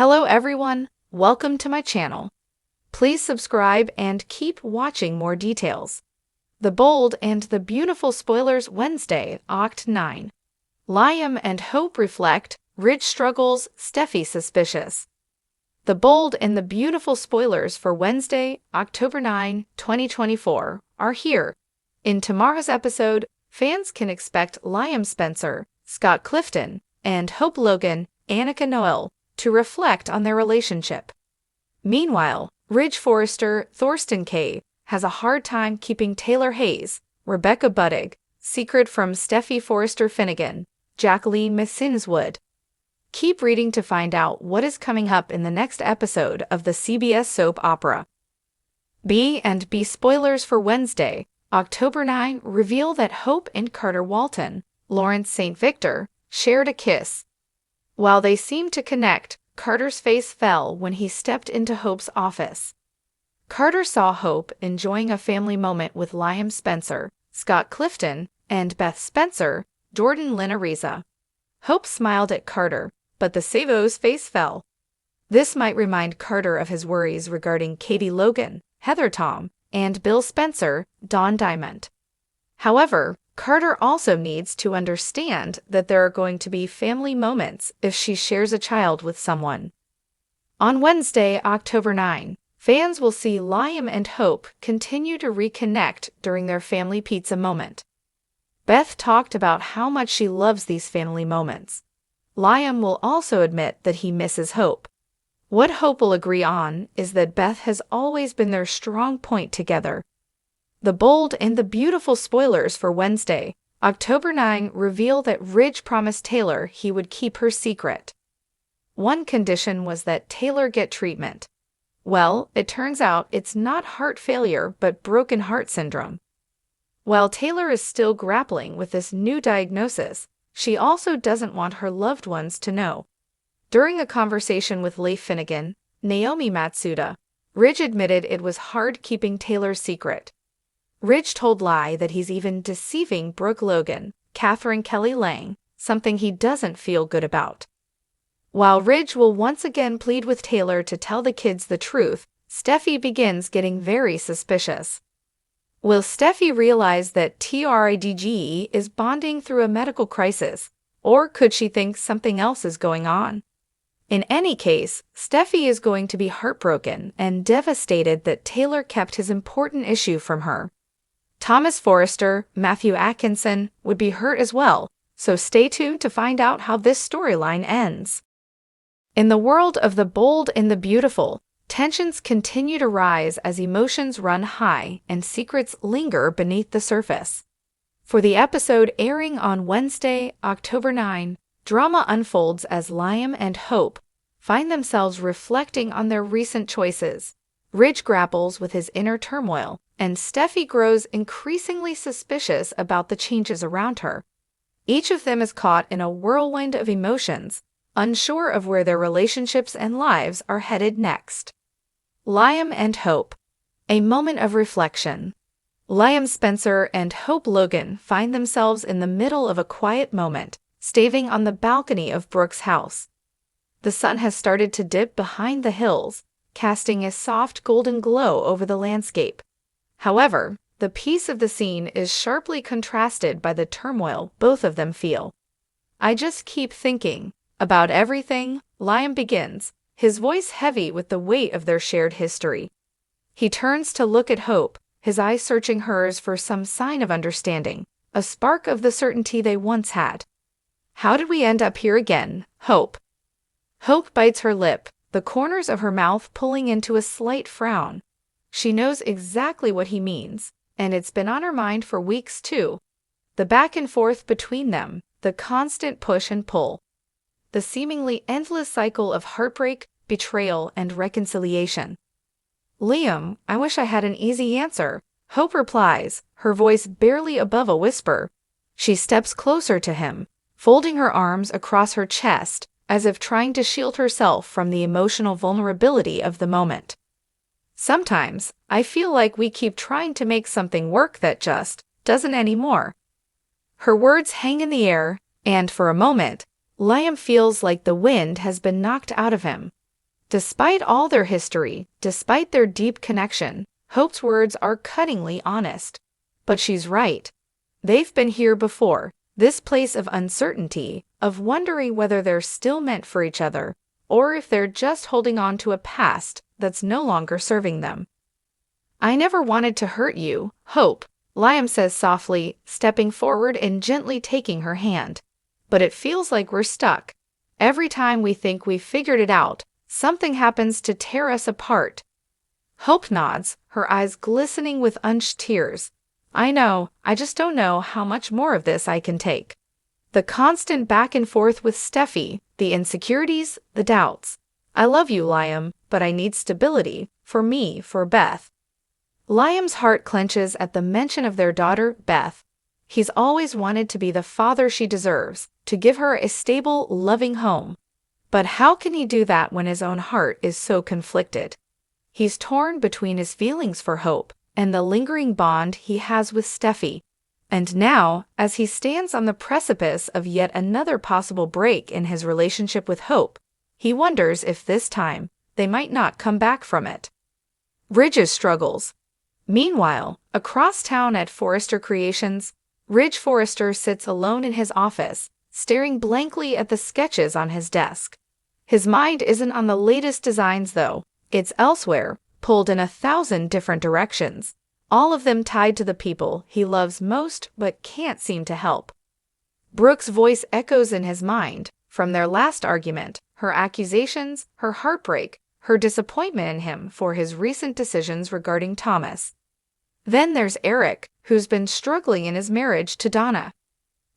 Hello everyone, welcome to my channel. Please subscribe and keep watching more details. The Bold and the Beautiful spoilers Wednesday, Oct 9. Liam and Hope reflect, Ridge struggles, Steffi suspicious. The Bold and the Beautiful spoilers for Wednesday, October 9, 2024 are here. In tomorrow's episode, fans can expect Liam Spencer, Scott Clifton, and Hope Logan, Annika Noel, to reflect on their relationship. Meanwhile, Ridge Forrester, Thorsten Kaye, has a hard time keeping Taylor Hayes, Rebecca Budig, secret from Steffi Forrester Finnegan, Jacqueline Messinswood. Keep reading to find out what is coming up in the next episode of the CBS soap opera. B&B spoilers for Wednesday, October 9 reveal that Hope and Carter Walton, Lawrence St. Victor, shared a kiss. While they seemed to connect, Carter's face fell when he stepped into Hope's office. Carter saw Hope enjoying a family moment with Liam Spencer, Scott Clifton, and Beth Spencer, Jordan Lynn-Ariza. Hope smiled at Carter, but the Savo's face fell. This might remind Carter of his worries regarding Katie Logan, Heather Tom, and Bill Spencer, Dawn Diamond. However, Carter also needs to understand that there are going to be family moments if she shares a child with someone. On Wednesday, October 9, fans will see Liam and Hope continue to reconnect during their family pizza moment. Beth talked about how much she loves these family moments. Liam will also admit that he misses Hope. What Hope will agree on is that Beth has always been their strong point together. The Bold and the Beautiful spoilers for Wednesday, October 9 reveal that Ridge promised Taylor he would keep her secret. One condition was that Taylor get treatment. Well, it turns out it's not heart failure but broken heart syndrome. While Taylor is still grappling with this new diagnosis, she also doesn't want her loved ones to know. During a conversation with Leif Finnegan, Naomi Matsuda, Ridge admitted it was hard keeping Taylor's secret. Ridge told Lai that he's even deceiving Brooke Logan, Catherine Kelly Lang, something he doesn't feel good about. While Ridge will once again plead with Taylor to tell the kids the truth, Steffi begins getting very suspicious. Will Steffi realize that Tridge is bonding through a medical crisis, or could she think something else is going on? In any case, Steffi is going to be heartbroken and devastated that Taylor kept his important issue from her. Thomas Forrester, Matthew Atkinson, would be hurt as well, so stay tuned to find out how this storyline ends. In the world of the Bold and the Beautiful, tensions continue to rise as emotions run high and secrets linger beneath the surface. For the episode airing on Wednesday, October 9, drama unfolds as Liam and Hope find themselves reflecting on their recent choices. Ridge grapples with his inner turmoil, and Steffi grows increasingly suspicious about the changes around her. Each of them is caught in a whirlwind of emotions, unsure of where their relationships and lives are headed next. Liam and Hope. A moment of reflection. Liam Spencer and Hope Logan find themselves in the middle of a quiet moment, standing on the balcony of Brooke's house. The sun has started to dip behind the hills, casting a soft golden glow over the landscape. However, the peace of the scene is sharply contrasted by the turmoil both of them feel. I just keep thinking about everything, Liam begins, his voice heavy with the weight of their shared history. He turns to look at Hope, his eyes searching hers for some sign of understanding, a spark of the certainty they once had. How did we end up here again, Hope? Hope bites her lip, the corners of her mouth pulling into a slight frown. She knows exactly what he means, and it's been on her mind for weeks too. The back and forth between them, the constant push and pull. The seemingly endless cycle of heartbreak, betrayal, and reconciliation. Liam, I wish I had an easy answer, Hope replies, her voice barely above a whisper. She steps closer to him, folding her arms across her chest, as if trying to shield herself from the emotional vulnerability of the moment. Sometimes, I feel like we keep trying to make something work that just doesn't anymore. Her words hang in the air, and for a moment, Liam feels like the wind has been knocked out of him. Despite all their history, despite their deep connection, Hope's words are cuttingly honest. But she's right. They've been here before, this place of uncertainty, of wondering whether they're still meant for each other, or if they're just holding on to a past that's no longer serving them. I never wanted to hurt you, Hope, Liam says softly, stepping forward and gently taking her hand. But it feels like we're stuck. Every time we think we've figured it out, something happens to tear us apart. Hope nods, her eyes glistening with unshed tears. I know, I just don't know how much more of this I can take. The constant back and forth with Steffi, the insecurities, the doubts. I love you, Liam, but I need stability, for me, for Beth. Liam's heart clenches at the mention of their daughter, Beth. He's always wanted to be the father she deserves, to give her a stable, loving home. But how can he do that when his own heart is so conflicted? He's torn between his feelings for Hope and the lingering bond he has with Steffi. And now, as he stands on the precipice of yet another possible break in his relationship with Hope, he wonders if this time they might not come back from it. Ridge's struggles. Meanwhile, across town at Forrester Creations, Ridge Forrester sits alone in his office, staring blankly at the sketches on his desk. His mind isn't on the latest designs, though. It's elsewhere, pulled in 1,000 different directions, all of them tied to the people he loves most but can't seem to help. Brooke's voice echoes in his mind, from their last argument, her accusations, her heartbreak, her disappointment in him for his recent decisions regarding Thomas. Then there's Eric, who's been struggling in his marriage to Donna.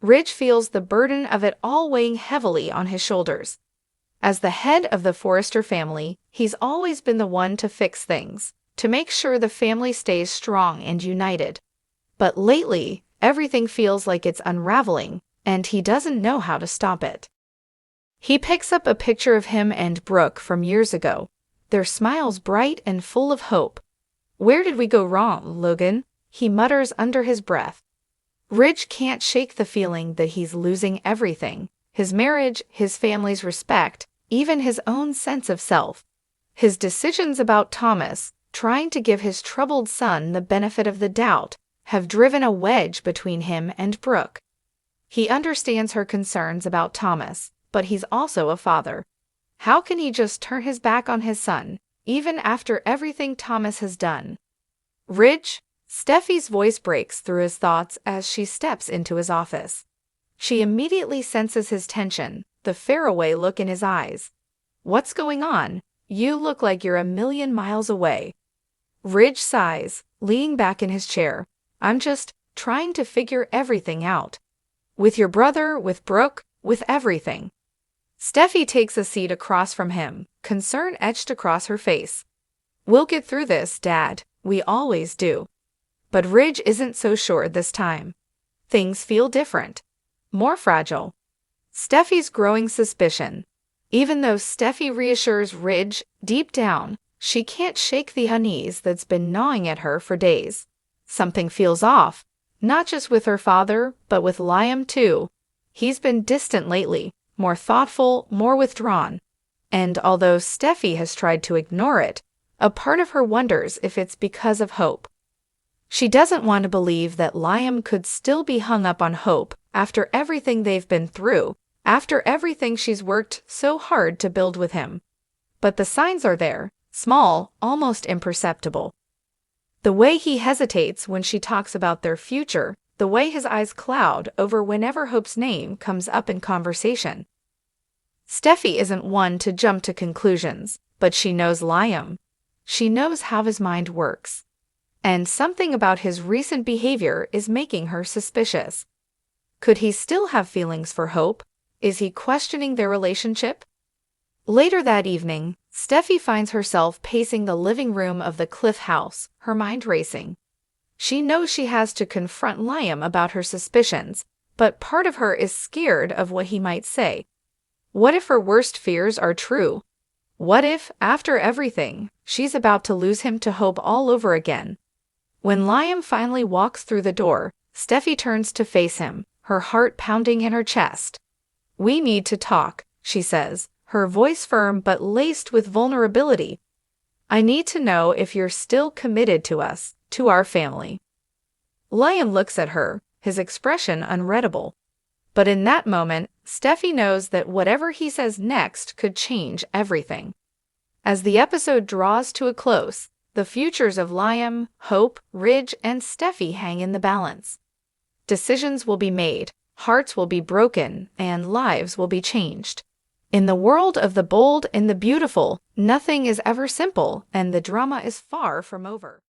Ridge feels the burden of it all weighing heavily on his shoulders. As the head of the Forrester family, he's always been the one to fix things, to make sure the family stays strong and united. But lately, everything feels like it's unraveling, and he doesn't know how to stop it. He picks up a picture of him and Brooke from years ago, their smiles bright and full of hope. "Where did we go wrong, Logan?" he mutters under his breath. Ridge can't shake the feeling that he's losing everything: his marriage, his family's respect, even his own sense of self. His decisions about Thomas, trying to give his troubled son the benefit of the doubt, have driven a wedge between him and Brooke. He understands her concerns about Thomas, but he's also a father. How can he just turn his back on his son, even after everything Thomas has done? "Ridge?" Steffi's voice breaks through his thoughts as she steps into his office. She immediately senses his tension, the faraway look in his eyes. "What's going on? You look like you're a million miles away." Ridge sighs, leaning back in his chair. "I'm just trying to figure everything out. With your brother, with Brooke, with everything." Steffi takes a seat across from him, concern etched across her face. "We'll get through this, Dad. We always do." But Ridge isn't so sure this time. Things feel different, more fragile. Steffi's growing suspicion. Even though Steffi reassures Ridge, deep down, she can't shake the unease that's been gnawing at her for days. Something feels off, not just with her father, but with Liam too. He's been distant lately, more thoughtful, more withdrawn. And although Steffi has tried to ignore it, a part of her wonders if it's because of Hope. She doesn't want to believe that Liam could still be hung up on Hope after everything they've been through, after everything she's worked so hard to build with him. But the signs are there, small, almost imperceptible. The way he hesitates when she talks about their future, the way his eyes cloud over whenever Hope's name comes up in conversation. Steffi isn't one to jump to conclusions, but she knows Liam. She knows how his mind works. And something about his recent behavior is making her suspicious. Could he still have feelings for Hope? Is he questioning their relationship? Later that evening, Steffi finds herself pacing the living room of the Cliff house, her mind racing. She knows she has to confront Liam about her suspicions, but part of her is scared of what he might say. What if her worst fears are true? What if, after everything, she's about to lose him to Hope all over again? When Liam finally walks through the door, Steffi turns to face him, her heart pounding in her chest. "We need to talk," she says, her voice firm but laced with vulnerability. "I need to know if you're still committed to us, to our family." Liam looks at her, his expression unreadable. But in that moment, Steffi knows that whatever he says next could change everything. As the episode draws to a close, the futures of Liam, Hope, Ridge, and Steffi hang in the balance. Decisions will be made, hearts will be broken, and lives will be changed. In the world of the bold and the beautiful, nothing is ever simple, and the drama is far from over.